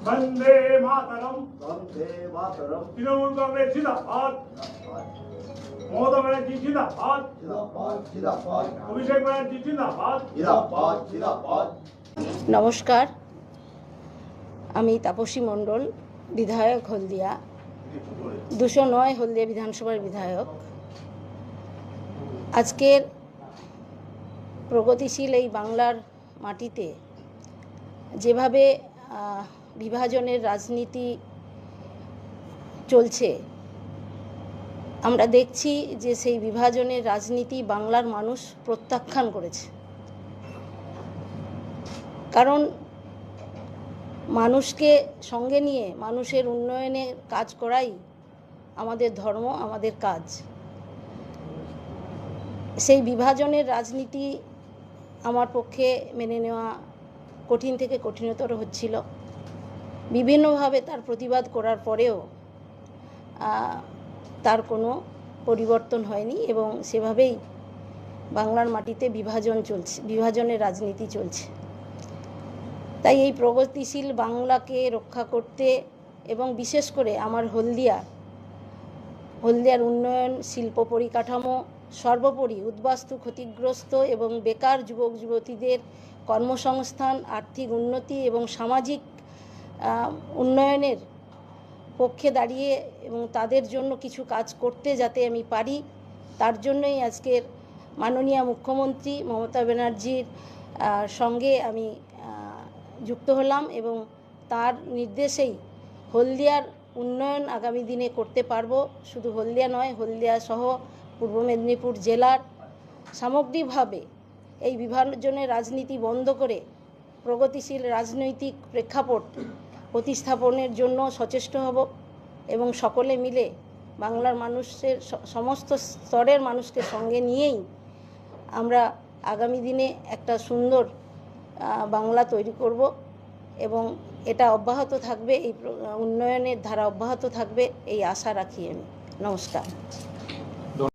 वंदे मातरम। वंदे मातरम। तृणमूल कांग्रेस जिंदाबाद। ममता बनर्जी जिंदाबाद। जिंदाबाद जिंदाबाद। अभिषेक बनर्जी जिंदाबाद। जिंदाबाद जिंदाबाद। नमस्कार, আমি তাপসী মণ্ডল, বিধায়ক হলদিয়া 209 হলদিয়া বিধানসভার বিধায়ক। আজকের প্রগতিশীল এই বাংলার মাটিতে যেভাবে বিভাজনের রাজনীতি চলছে, আমরা দেখছি যে সেই বিভাজনের রাজনীতি বাংলার মানুষ প্রত্যাখ্যান করেছে। কারণ মানুষকে সঙ্গে নিয়ে মানুষের উন্নয়নের কাজ করাই আমাদের ধর্ম, আমাদের কাজ। সেই বিভাজনের রাজনীতি আমার পক্ষে মেনে নেওয়া কঠিন থেকে কঠিনতর হচ্ছিল। বিভিন্নভাবে তার প্রতিবাদ করার পরেও তার কোনো পরিবর্তন হয়নি এবং সেভাবেই বাংলার মাটিতে বিভাজনের রাজনীতি চলছে। তাই এই প্রগতিশীল বাংলাকে রক্ষা করতে এবং বিশেষ করে আমার হলদিয়ার উন্নয়ন, শিল্প পরিকাঠামো, সর্বোপরি উদ্বাস্তু ক্ষতিগ্রস্ত এবং বেকার যুবক যুবতীদের কর্মসংস্থান, আর্থিক উন্নতি এবং সামাজিক উন্নয়নের পক্ষে দাঁড়িয়ে এবং তাদের জন্য কিছু কাজ করতে যাতে আমি পারি, তার জন্যই আজকের মাননীয় মুখ্যমন্ত্রী মমতা ব্যানার্জির সঙ্গে আমি যুক্ত হলাম এবং তার নির্দেশেই হলদিয়ার উন্নয়ন আগামী দিনে করতে পারবো। শুধু হলদিয়া নয়, হলদিয়া সহ পূর্ব মেদিনীপুর জেলার সামগ্রিকভাবে এই বিভাজনের রাজনীতি বন্ধ করে প্রগতিশীল রাজনৈতিক প্রেক্ষাপট প্রতিস্থাপনের জন্য সচেষ্ট হব এবং সকলে মিলে বাংলার মানুষের সমস্ত স্তরের মানুষকে সঙ্গে নিয়েই আমরা আগামী দিনে একটা সুন্দর বাংলা তৈরি করব এবং এটা অব্যাহত থাকবে, এই উন্নয়নের ধারা অব্যাহত থাকবে, এই আশা রাখি আমি। নমস্কার।